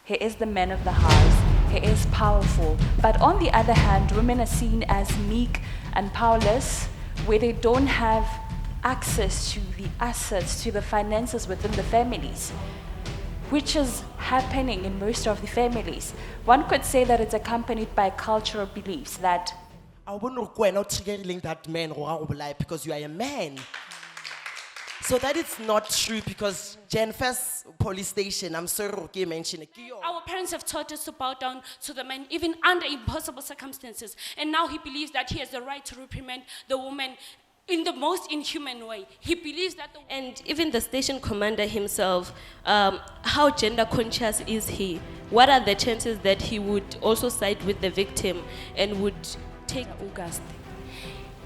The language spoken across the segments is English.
He is the man of the house. He is powerful. But on the other hand, women are seen as meek and powerless, where they don't have access to the assets, to the finances within the families, which is happening in most of the families. One could say that it's accompanied by cultural beliefs that I wouldn't go not triggering that man because you are a man. So that is not true because Jennifer's police station, I'm sorry, okay, mention it. Our parents have taught us to bow down to the man, even under impossible circumstances. And now he believes that he has the right to reprimand the woman in the most inhuman way. He believes that And even the station commander himself, how gender conscious is he? What are the chances that he would also side with the victim and would take August?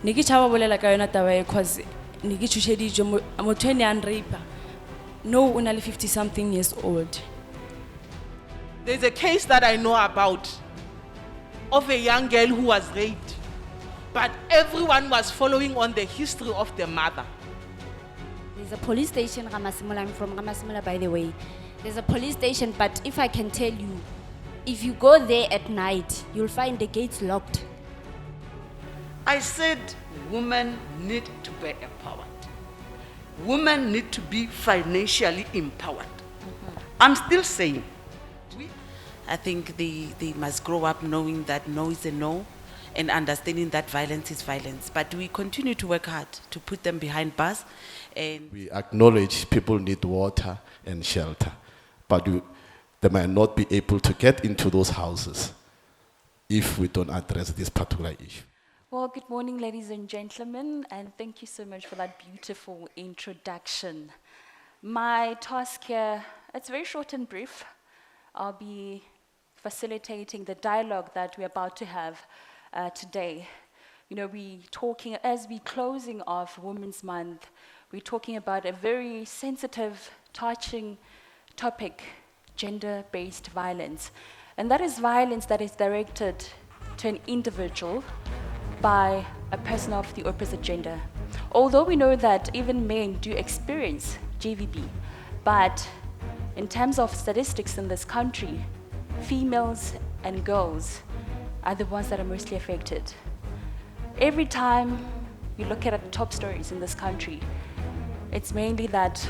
Niki chaba bolela ka yona taba because niki chushedi mo motho an rape. No, only 50 something years old. There's a case that I know about of a young girl who was raped, but everyone was following on the history of the mother. There's a police station, Ramasimula. I'm from Ramasimula, by the way. There's a police station, but if I can tell you, if you go there at night, you'll find the gates locked. I said women need to be empowered. Women need to be financially empowered. I'm still saying. I think they must grow up knowing that no is a no and understanding that violence is violence. But we continue to work hard to put them behind bars. And we acknowledge people need water and shelter, but they might not be able to get into those houses if we don't address this particular issue. Well, good morning, ladies and gentlemen, and thank you so much for that beautiful introduction. My task here, it's very short and brief. I'll be facilitating the dialogue that we're about to have today. You know, as we're closing off Women's Month, we're talking about a very sensitive, touching topic, gender-based violence. And that is violence that is directed to an individual by a person of the opposite gender. Although we know that even men do experience GVB, but in terms of statistics in this country, females and girls are the ones that are mostly affected. Every time you look at the top stories in this country, it's mainly that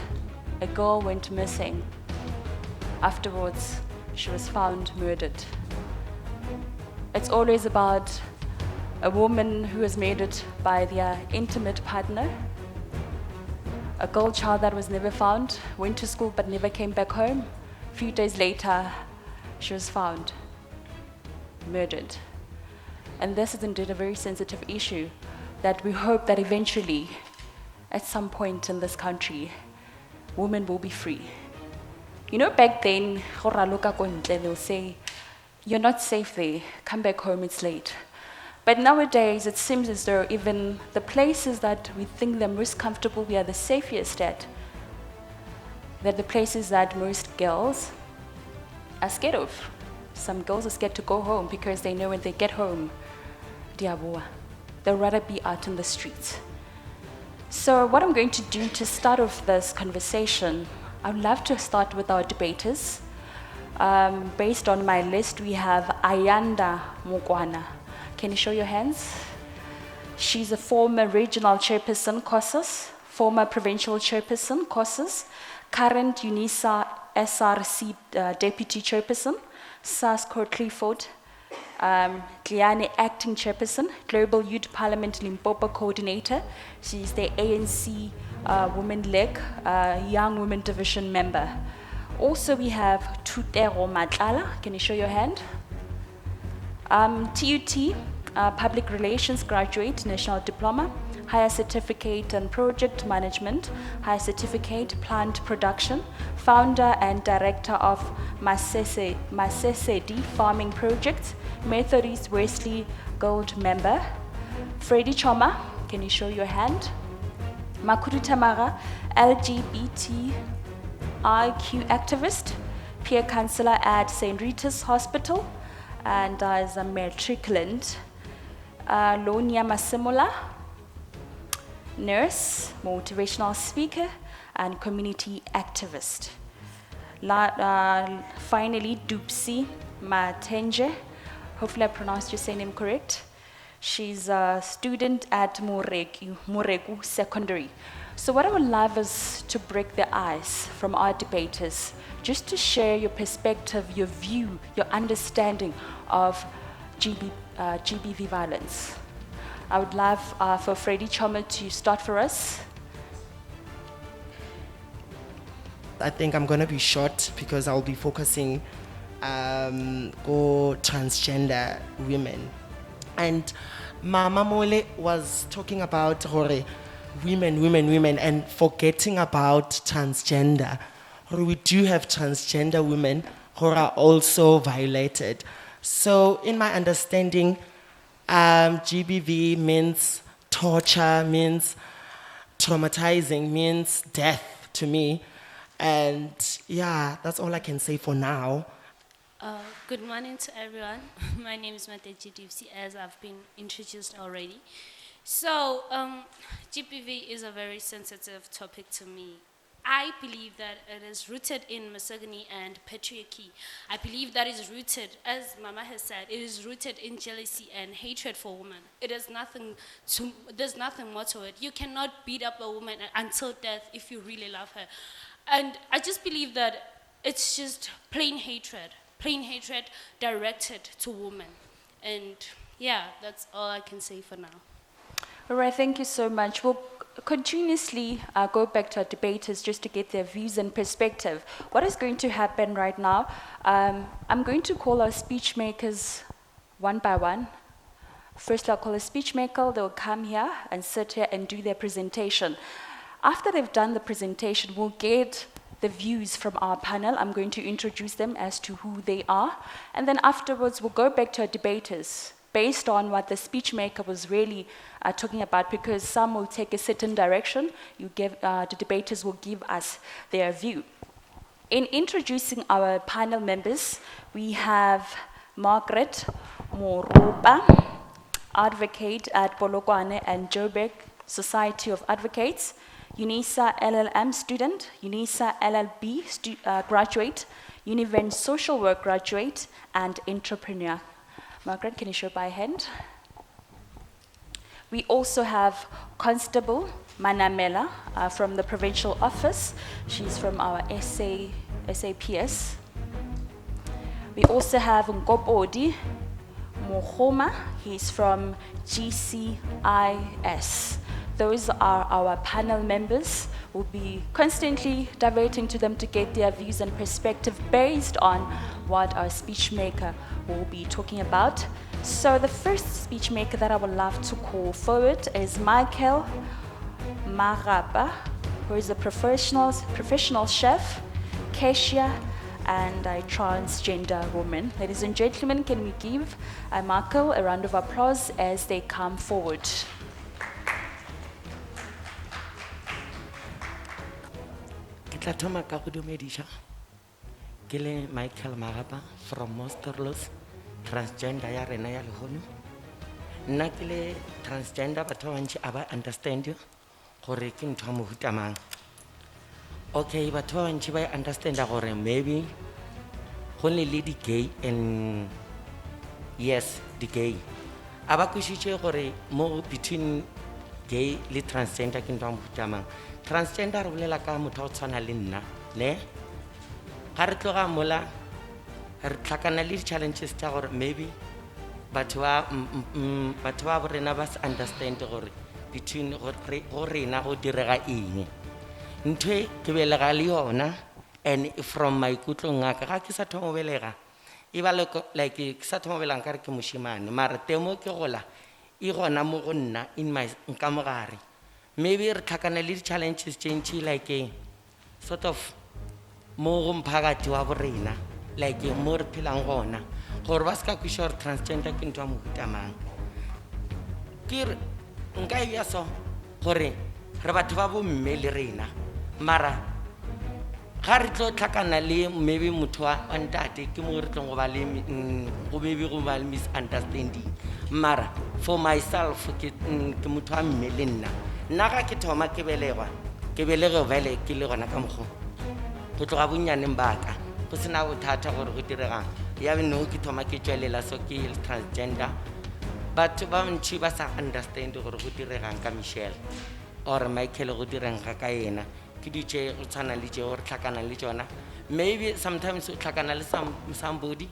a girl went missing. Afterwards, she was found murdered. It's always about a woman who was murdered by their intimate partner, a girl child that was never found, went to school but never came back home. A few days later, she was found murdered. And this is indeed a very sensitive issue that we hope that eventually, at some point in this country, women will be free. You know, back then, they'll say, you're not safe there, come back home, it's late. But nowadays, it seems as though even the places that we think they're most comfortable, we are the safest at, they're the places that most girls are scared of. Some girls are scared to go home because they know when they get home, they'll rather be out in the streets. So what I'm going to do to start off this conversation, I would love to start with our debaters. Based on my list, we have Ayanda Mokwana. Can you show your hands? She's a former regional chairperson, COSAS, former provincial chairperson, COSAS, current UNISA SRC deputy chairperson, Sasco Clifford, Gliane acting chairperson, Global Youth Parliament Limpopo coordinator. She's the ANC Women Leg Young Women Division member. Also, we have Tutero Matlala. Can you show your hand? TUT, Public Relations graduate, National Diploma, Higher Certificate in Project Management, Higher Certificate Plant Production, founder and director of Masesedi Farming Projects, Methodist Wesley Gold member. Freddy Choma, can you show your hand? Makuru Tamara, LGBTIQ activist, peer counselor at St. Rita's Hospital, and as a matriculant. Lonia Masimula, nurse, motivational speaker, and community activist. Finally, Doobsie Matenche. Hopefully I pronounced your surname correct. She's a student at Moregu Secondary. So what I would love is to break the ice from our debaters, just to share your perspective, your view, your understanding of GBV violence. I would love for Freddy Choma to start for us. I think I'm gonna be short because I'll be focusing on transgender women. And Mama Mole was talking about women, and forgetting about transgender. We do have transgender women who are also violated. So in my understanding, GBV means torture, means traumatizing, means death to me. And yeah, that's all I can say for now. Good morning to everyone. My name is Matenche Doobsie, as I've been introduced already. So, GBV is a very sensitive topic to me. I believe that it is rooted in misogyny and patriarchy. I believe that is rooted, as Mama has said, it is rooted in jealousy and hatred for women. There's nothing more to it. You cannot beat up a woman until death if you really love her. And I just believe that it's just plain hatred directed to women. And yeah, that's all I can say for now. All right, thank you so much. We'll continuously go back to our debaters just to get their views and perspective. What is going to happen right now? I'm going to call our speech makers one by one. First, I'll call a speech maker. They'll come here and sit here and do their presentation. After they've done the presentation, we'll get the views from our panel. I'm going to introduce them as to who they are. And then afterwards, we'll go back to our debaters based on what the speech maker was really talking about, because some will take a certain direction. The debaters will give us their view. In introducing our panel members, we have Margaret Moropa, advocate at Polokwane and Joburg Society of Advocates, UNISA LLM student, UNISA LLB graduate, Univen social work graduate, and entrepreneur. Margaret, can you show by hand? We also have Constable Manamela from the provincial office. She's from our SAPS. We also have Nkopodi Mohoma. He's from GCIS. Those are our panel members. We'll be constantly diverting to them to get their views and perspective based on what our speech maker will be talking about. So the first speech maker that I would love to call forward is Michael Marapa, who is a professional chef, cashier, and a transgender woman. Ladies and gentlemen, can we give Michael a round of applause as they come forward? Ke tla thoma ka go dumedisha ke le Michael Marapa from Monsterlos transgender ya rena ya lehono nna ke le transgender batho ba ntse a ba understand you gore ke ntho mo hutamang okay batho ba ntse ba understand gore maybe only lady gay and yes the gay aba kushitse gore mo between gay le transgender ke ntho mo hutamang transgender re bolela ka motho o tshwana le nna ne ga re tloga mola re tlhakana le challenges tsa gore maybe batho ba borena ba se understand gore between go rena go direga eng ntwe ke belega le yona and from my kutlong ngaka ga ke sa thomo belega e ba like ke sa thomo belang ka re ke moshimane mara temo ke gola e gona mo go nna in my nkamogare maybe re tlhakana le challenges change like sort of mo go mphagati wa borena like mo re phelang gona gore ba ska kwisha gore transgender ke ntwa mo hutamang ke nka ya so gore re batho ba bo mme le rena mara ga re tlo tlhakana le maybe motho wa ntate ke mo re tlo go ba le go maybe go ba le misunderstanding mara for myself ke motho wa mme le nna ga ke thoma ke belege vele ke le gona ka mokgo go tloga bonnyaneng baka go sena bothata gore go diregang ya be no ke thoma ke tswelela so ke le transgender batho ba ntši ba sa understand gore go diregang ka Michelle or Michael go direng ga ka yena ke ditše go tshwana le tšeo re tlhakanang le tšona maybe sometimes o tlhakana le somebody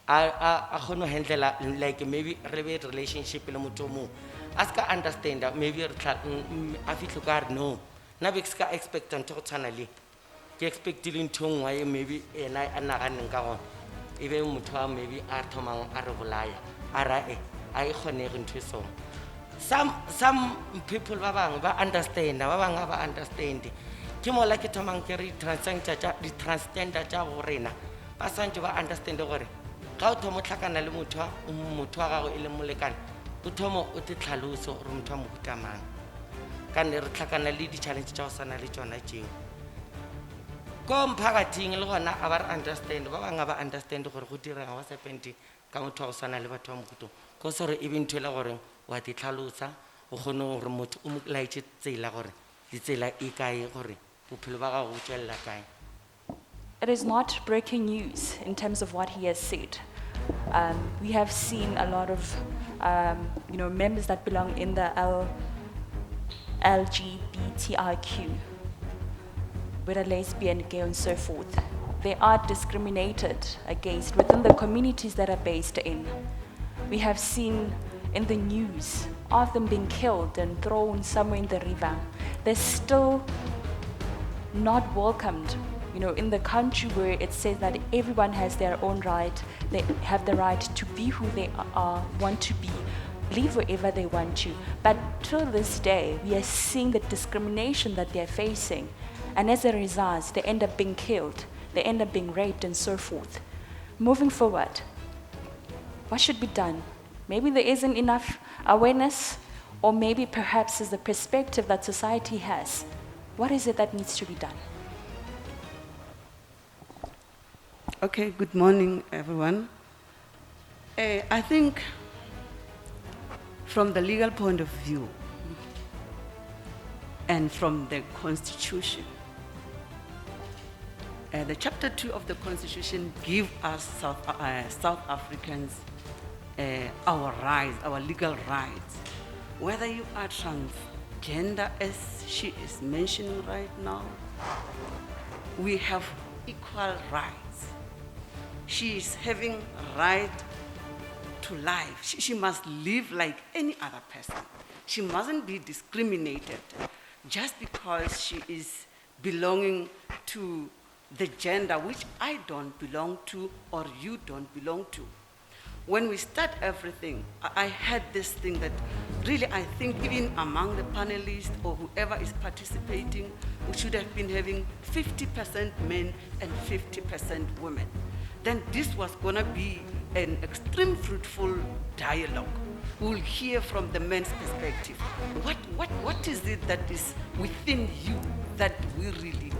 a kgone go handlela like maybe re be relationship le motho o mongwe a se ka understanda maybe a fitlhe ka re no nna be ke se ka expecta ntho go tshwana le ke expectile ntho nngwe e maybe ena a naganeng ka gona e be motho wa maybe a thomang a re bolaya a ra a e kgonege ntho e sone some people ba bangwe ba understanda ba bangwe ba understand ke mola ke thomang ke re transgender tša go rena ba swantse ba understand gore ga o thoma o tlhakana le motho wa gago e leng molekane o thoma o te tlhalose gore motho wa mohuta mang ka nne re tlhakana le di-challenge tša go sana le tšona tšeo ko mphakathing le gona a ba re understand ba bangwe ba understand gore go direga wa sepente ka motho wa go sana le batho ba mohutong ko sore e be ntho e le gore wa te tlhalosa o kgone gore motho o mo laetse tsela gore ditsela e kae gore bophelo ba gago bo tswelela kae. It is not breaking news in terms of what he has said. We have seen a lot of members that belong in the LGBTIQ, whether lesbian, gay, and so forth. They are discriminated against within the communities that are based in. We have seen in the news of them being killed and thrown somewhere in the river. They're still not welcomed, in the country where it says that everyone has their own right. They have the right to be who they want to be, live wherever they want to. But till this day, we are seeing the discrimination that they're facing. And as a result, they end up being killed. They end up being raped and so forth. Moving forward, what should be done? Maybe there isn't enough awareness, or maybe perhaps is the perspective that society has. What is it that needs to be done? Okay, good morning, everyone. I think from the legal point of view and from the Constitution, the Chapter 2 of the Constitution gives us South Africans our rights, our legal rights. Whether you are transgender, as she is mentioning right now, we have equal rights. She is having right to life. She must live like any other person. She mustn't be discriminated just because she is belonging to the gender which I don't belong to or you don't belong to. When we start everything, I had this thing that really I think even among the panelists or whoever is participating, we should have been having 50% men and 50% women. Then this was going to be an extreme fruitful dialogue. We'll hear from the men's perspective. What is it that is within you that we really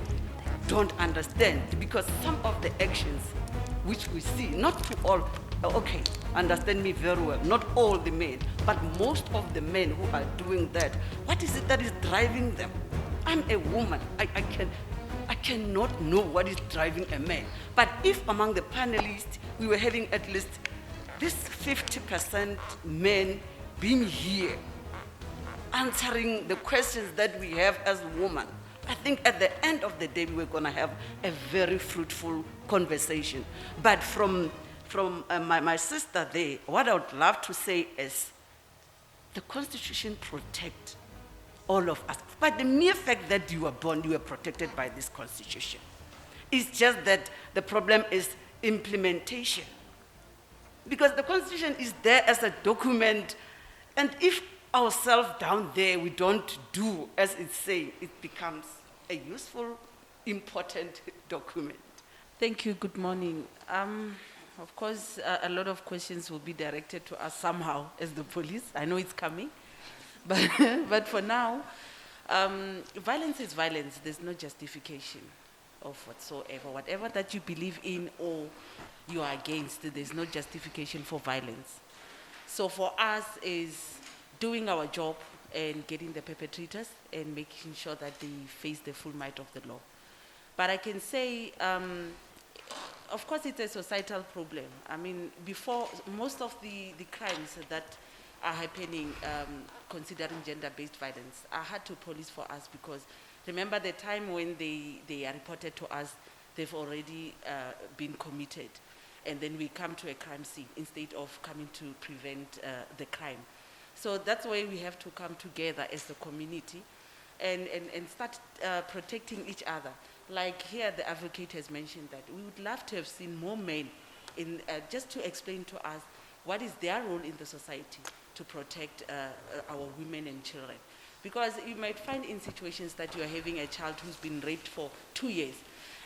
don't understand? Because some of the actions which we see, not to all, okay, understand me very well, not all the men, but most of the men who are doing that, what is it that is driving them? I'm a woman. I cannot know what is driving a man. But if among the panelists, we were having at least this 50% men being here, answering the questions that we have as women, I think at the end of the day, we were going to have a very fruitful conversation. But from my sister there, what I would love to say is the Constitution protects all of us. But the mere fact that you were born, you were protected by this Constitution. It's just that the problem is implementation. Because the Constitution is there as a document, and if ourselves down there we don't do as it's saying, it becomes a useful, important document. Thank you. Good morning. Of course, a lot of questions will be directed to us somehow as the police. I know it's coming. But for now, violence is violence. There's no justification of whatsoever. Whatever that you believe in or you are against, there's no justification for violence. So for us is doing our job and getting the perpetrators and making sure that they face the full might of the law. But I can say, of course, it's a societal problem. I mean, before, most of the crimes that are happening considering gender-based violence are hard to police for us because remember the time when they are reported to us, they've already been committed. And then we come to a crime scene instead of coming to prevent the crime. So that's why we have to come together as a community and start protecting each other. Like here, the advocate has mentioned that we would love to have seen more men in, just to explain to us what is their role in the society to protect our women and children. Because you might find in situations that you are having a child who's been raped for 2 years,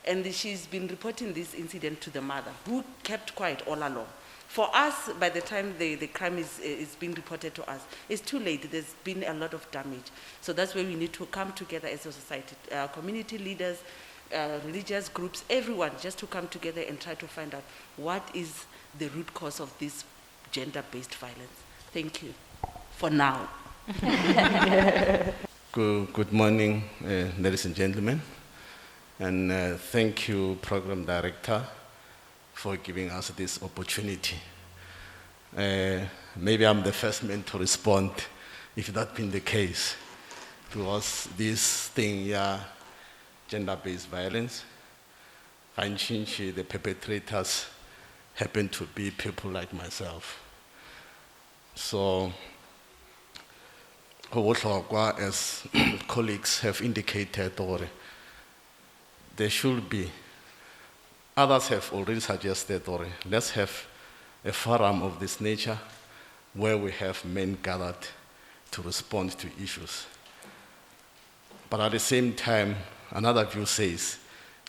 and she's been reporting this incident to the mother, who kept quiet all along. For us, by the time the crime is being reported to us, it's too late. There's been a lot of damage. So that's where we need to come together as a society, community leaders, religious groups, everyone, just to come together and try to find out what is the root cause of this gender-based violence. Thank you. For now. Good morning, ladies and gentlemen. And thank you, Program Director, for giving us this opportunity. Maybe I'm the first man to respond, if that been the case, because this thing, yeah, gender-based violence, and the perpetrators happen to be people like myself. So, as colleagues have indicated, or there should be, others have already suggested, or let's have a forum of this nature where we have men gathered to respond to issues. But at the same time, another view says,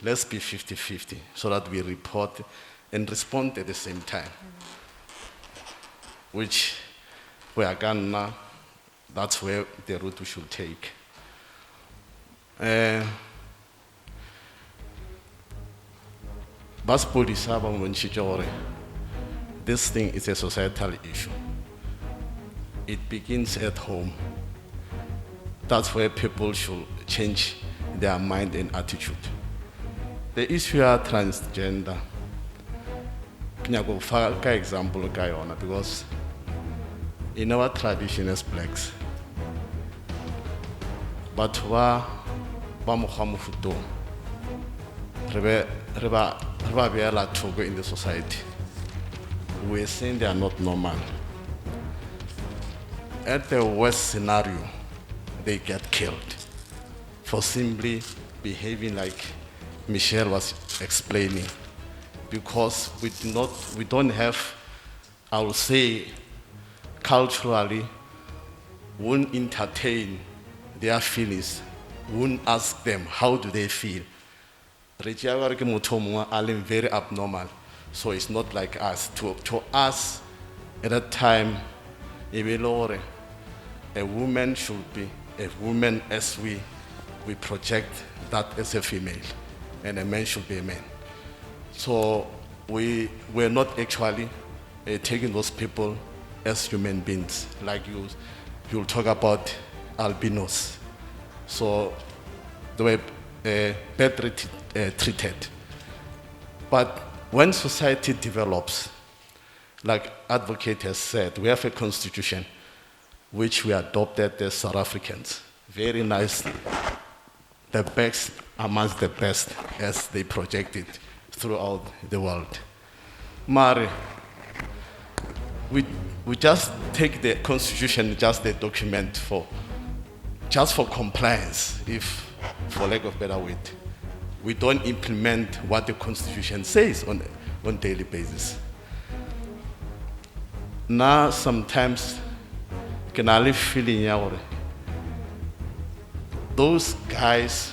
let's be 50-50 so that we report and respond at the same time. Which we are going now, that's where the route we should take. This thing is a societal issue. It begins at home. That's where people should change their mind and attitude. The issue of transgender, example because in our tradition as blacks, but in the society, we're saying they are not normal. At the worst scenario, they get killed for simply behaving like Michelle was explaining, because we don't have, I will say, culturally, won't entertain their feelings, won't ask them how do they feel. Very abnormal, so it's not like us. To us, at that time, a woman should be a woman as we project that as a female, and a man should be a man. So we're not actually taking those people as human beings, like you'll talk about albinos. So they were badly treated. But when society develops, like advocate has said, we have a constitution which we adopted as South Africans. Very nicely. The best amongst the best as they project it throughout the world. Mari, we just take the constitution, just the document for compliance, if for lack of better word. We don't implement what the constitution says on daily basis. Now sometimes can I live feeling those guys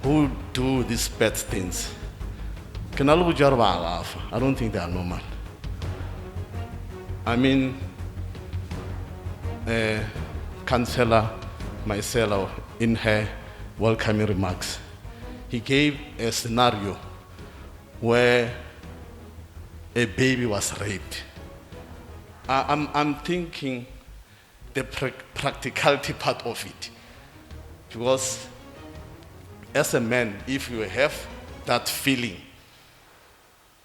who do these bad things, I don't think they are normal. I mean, Councillor Maisela, in her welcoming remarks, he gave a scenario where a baby was raped. I'm thinking the practicality part of it, because as a man, if you have that feeling,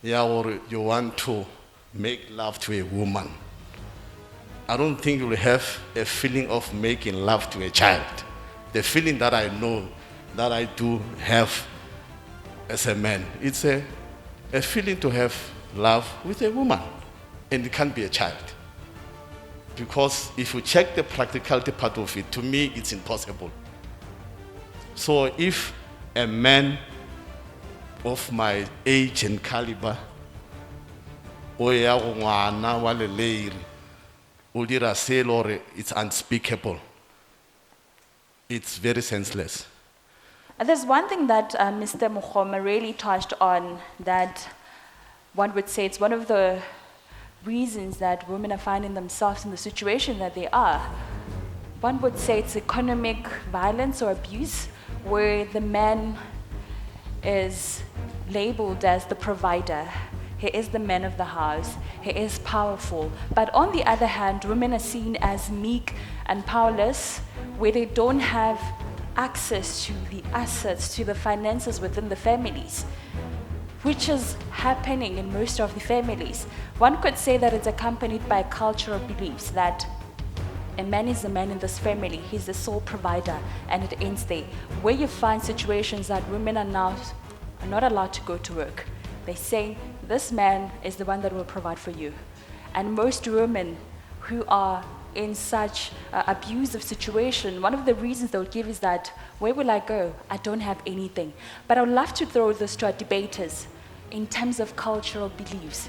yeah, or you want to make love to a woman, I don't think you will have a feeling of making love to a child. The feeling that I know, that I do have as a man, it's a feeling to have love with a woman, and it can't be a child. Because if you check the practicality part of it, to me, it's impossible. So if a man of my age and caliber, o ya go ngwana wa leleiri, o dira se lore, it's unspeakable. It's very senseless. There's one thing that Mr. Mokgoma really touched on that one would say it's one of the reasons that women are finding themselves in the situation that they are. One would say it's economic violence or abuse, where the man is labeled as the provider. He is the man of the house. He is powerful. But on the other hand, women are seen as meek and powerless, where they don't have access to the assets, to the finances within the families, which is happening in most of the families. One could say that it's accompanied by cultural beliefs that a man is a man in this family, he's the sole provider, and it ends there. Where you find situations that women are not allowed to go to work. They say, this man is the one that will provide for you. And most women who are in such abusive situation, one of the reasons they'll give is that, where will I go? I don't have anything. But I would love to throw this to our debaters in terms of cultural beliefs.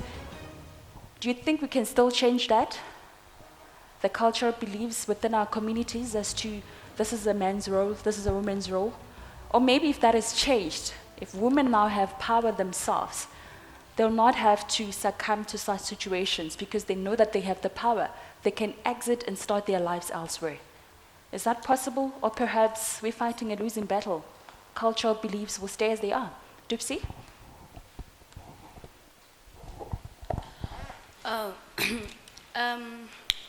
Do you think we can still change that? The cultural beliefs within our communities as to this is a man's role, this is a woman's role? Or maybe if that is changed, if women now have power themselves, they'll not have to succumb to such situations because they know that they have the power. They can exit and start their lives elsewhere. Is that possible? Or perhaps we're fighting a losing battle. Cultural beliefs will stay as they are. Doobsie?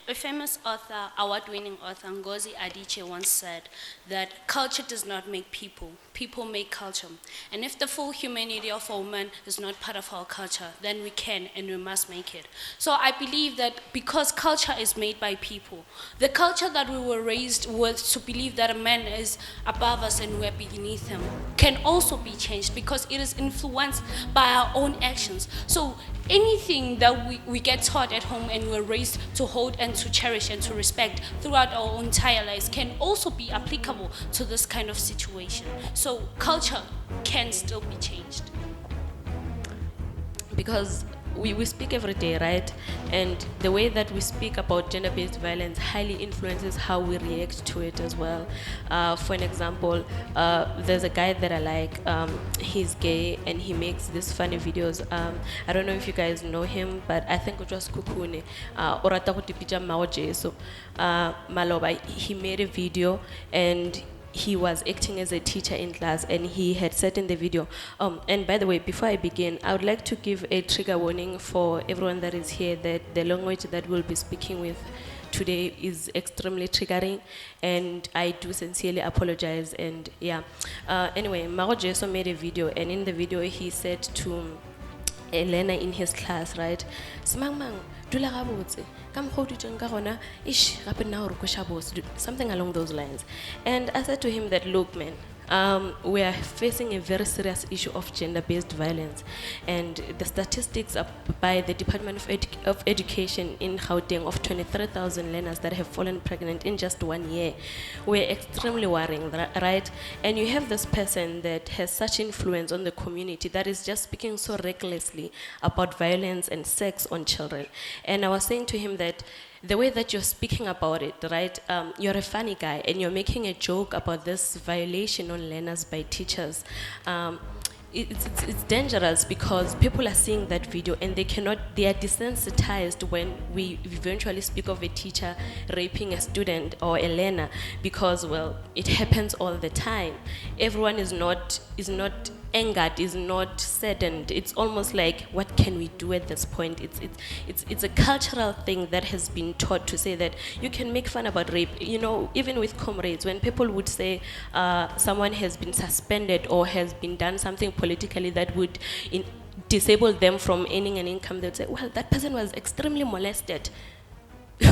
A famous author, award-winning author, Ngozi Adichie once said that culture does not make people, people make culture. And if the full humanity of a woman is not part of our culture, then we can and we must make it. So I believe that because culture is made by people, the culture that we were raised with to believe that a man is above us and we're beneath him can also be changed because it is influenced by our own actions. So anything that we get taught at home and we're raised to hold and to cherish and to respect throughout our entire lives can also be applicable to this kind of situation. So culture can still be changed. Because we speak every day, right? And the way that we speak about gender-based violence highly influences how we react to it as well. For an example, there's a guy that I like. He's gay and he makes these funny videos. I don't know if you guys know him, but I think it was Kukune. Orata go tipija maoje. So Maloba, he made a video and he was acting as a teacher in class, and he had said in the video, and by the way, before I begin, I would like to give a trigger warning for everyone that is here that the language that we'll be speaking with today is extremely triggering, and I do sincerely apologize. And yeah, anyway, Maro Jeso made a video, and in the video he said to Elena in his class, right, Smang dula gabotse ka mokgwa o dutjeng ka gona ish gape nna gore ko shabose, something along those lines. And I said to him that, look man, we are facing a very serious issue of gender-based violence, and the statistics by the Department of Education in Gauteng of 23,000 learners that have fallen pregnant in just 1 year were extremely worrying, right? And you have this person that has such influence on the community that is just speaking so recklessly about violence and sex on children. And I was saying to him that the way that you're speaking about it, right, you're a funny guy and you're making a joke about this violation on learners by teachers. It's dangerous because people are seeing that video and they are desensitized when we eventually speak of a teacher raping a student or a learner because, well, it happens all the time. Everyone is not angered, is not saddened. It's almost like, what can we do at this point? It's a cultural thing that has been taught to say that you can make fun about rape. You know, even with comrades, when people would say someone has been suspended or has been done something politically that would disable them from earning an income, they'd say, well, that person was extremely molested.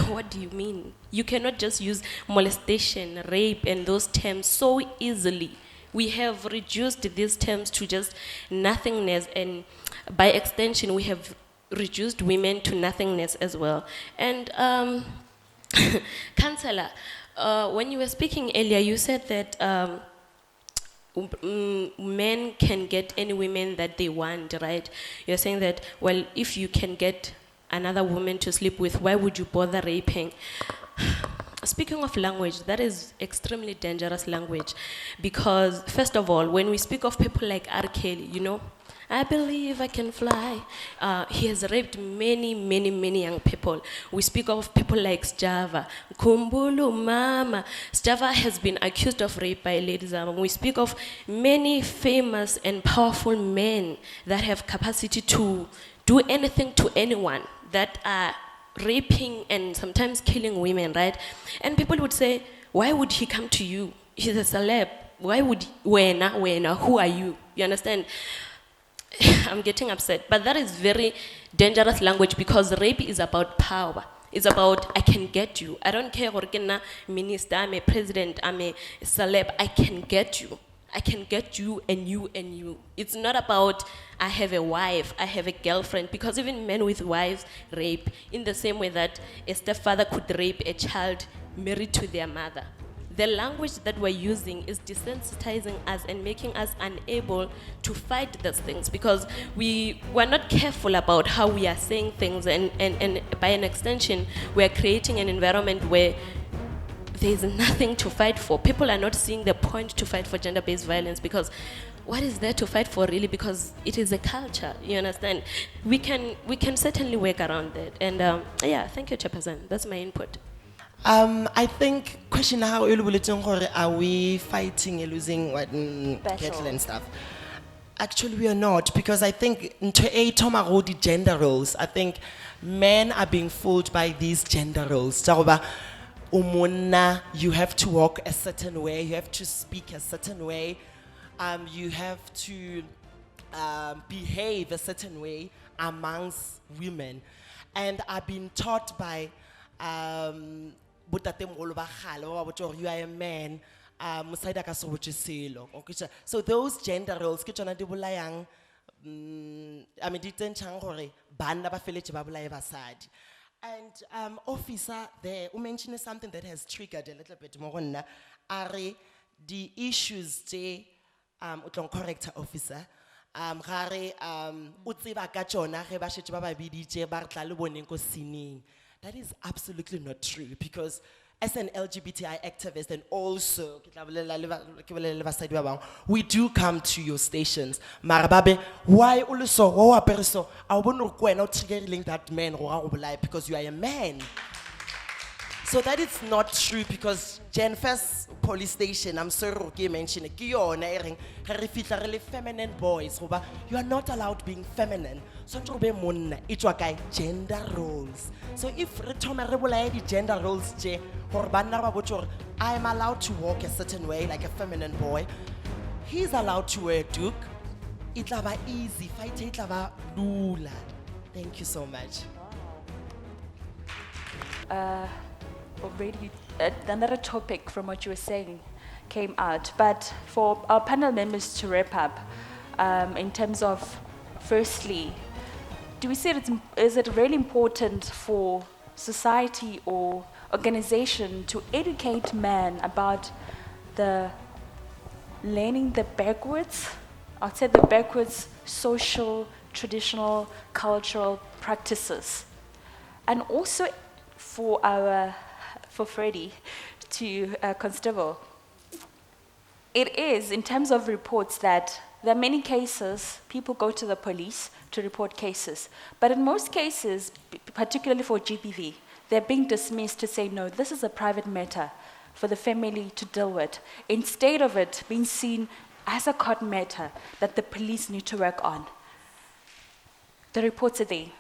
What do you mean? You cannot just use molestation, rape, and those terms so easily. We have reduced these terms to just nothingness, and by extension, we have reduced women to nothingness as well. And Councillor, when you were speaking earlier, you said that men can get any women that they want, right? You're saying that, well, if you can get another woman to sleep with, why would you bother raping? Speaking of language, that is extremely dangerous language, because first of all, when we speak of people like R. Kelly, you know, I believe I can fly. He has raped many young people. We speak of people like Sjava, Kumbulu Mama. Sjava has been accused of rape by Lady Zama. We speak of many famous and powerful men that have capacity to do anything to anyone, that are raping and sometimes killing women, right? And people would say, why would he come to you? He's a celeb. Why would, wena, who are you? You understand? I'm getting upset. But that is very dangerous language, because rape is about power. It's about, I can get you. I don't care if I'm a minister, I'm a president, I'm a celeb. I can get you. I can get you and you and you. It's not about, I have a wife, I have a girlfriend, because even men with wives rape in the same way that a stepfather could rape a child married to their mother. The language that we're using is desensitizing us and making us unable to fight those things, because we're not careful about how we are saying things, and by an extension, we're creating an environment where there's nothing to fight for. People are not seeing the point to fight for gender-based violence, because what is there to fight for really? Because it is a culture, you understand? We can certainly work around that. And yeah, thank you, Chairperson. That's my input. I think question how are we fighting and losing what cattle and stuff? Actually, we are not, because I think the gender roles. I think men are being fooled by these gender roles. You have to walk a certain way, you have to speak a certain way, you have to behave a certain way amongst women. And I've been taught by you are a man, so those gender roles, and officer there, who mentioned something that has triggered a little bit more on are the issues they correct officer. That is absolutely not true, because as an LGBTI activist, and also we do come to your stations. Marababe, why also I want to triggering that man because you are a man. So that is not true, because Jenfest police station, I'm sorry, okay, mention it, feminine boys, you are not allowed being feminine. So gender roles. So if the gender roles, I am allowed to walk a certain way like a feminine boy, he's allowed to wear a duke, it lava easy, fight it lava lula. Thank you so much. Already another topic from what you were saying came out, but for our panel members to wrap up, in terms of, firstly, do we say is it really important for society or organization to educate men about learning the backwards, I'd say the backwards social, traditional, cultural practices, and also for Freddy to Constable. It is, in terms of reports, that there are many cases, people go to the police to report cases, but in most cases, particularly for GBV, they're being dismissed to say, no, this is a private matter for the family to deal with, instead of it being seen as a court matter that the police need to work on. The reports are there.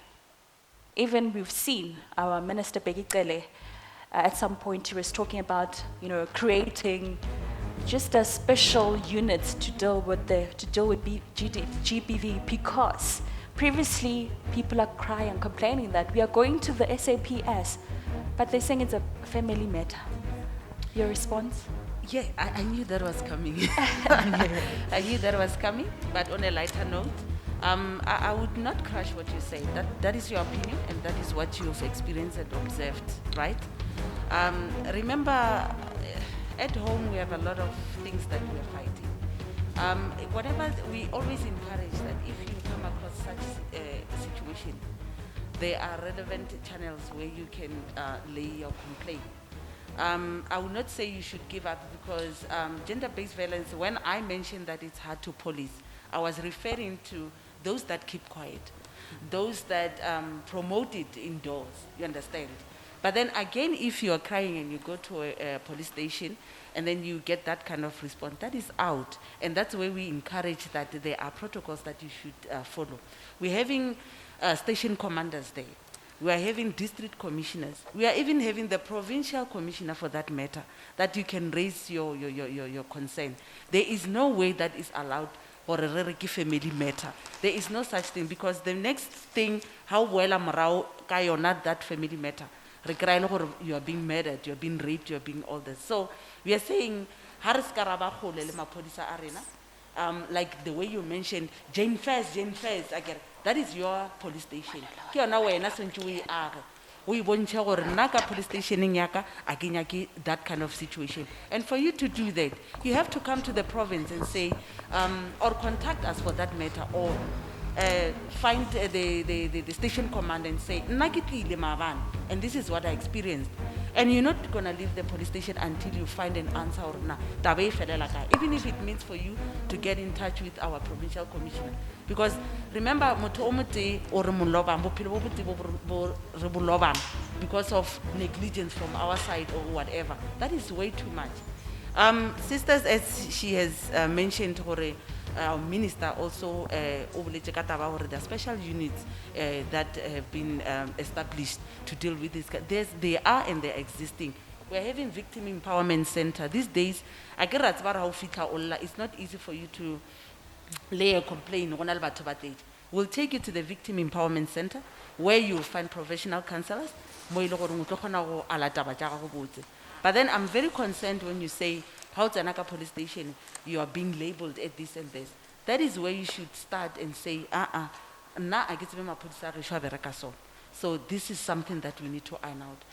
Even we've seen our Minister Bheki Cele, at some point he was talking about, creating just a special unit to deal with GBV, because previously people are crying, complaining that we are going to the SAPS, but they're saying it's a family matter. Your response? Yeah, I knew that was coming. I knew that was coming, but on a lighter note, I would not crush what you say. That is your opinion, and that is what you've experienced and observed, right? Remember, at home we have a lot of things that we are fighting. Whatever, we always encourage that if you come across such a situation, there are relevant channels where you can lay your complaint. I would not say you should give up, because gender-based violence, when I mentioned that it's hard to police, I was referring to those that keep quiet, those that promote it indoors, you understand? But then again, if you are crying and you go to a police station and then you get that kind of response, that is out. And that's where we encourage that there are protocols that you should follow. We're having station commanders there. We are having district commissioners. We are even having the provincial commissioner, for that matter, that you can raise your concern. There is no way that is allowed or a rereki family matter. There is no such thing, because the next thing, how well amrao kayo not that family matter. You are being murdered, you are being raped, you are being all this. So we are saying, like the way you mentioned, Jane Fairs, again, that is your police station. We want to police station in Yaka, that kind of situation. And for you to do that, you have to come to the province and say, or contact us for that matter, or find the station commander and say, and this is what I experienced. And you're not going to leave the police station until you find an answer or not. Even if it means for you to get in touch with our provincial commissioner. Because remember, because of negligence from our side or whatever. That is way too much. Sisters, as she has mentioned, our minister also, there are special units that have been established to deal with this. They are and they're existing. We're having victim empowerment center. These days, it's not easy for you to lay a complaint. We'll take you to the victim empowerment center, where you'll find professional counselors. But then I'm very concerned when you say, Pautanaka police station, you are being labeled at this and this. That is where you should start and say, na I get my police. So this is something that we need to iron out.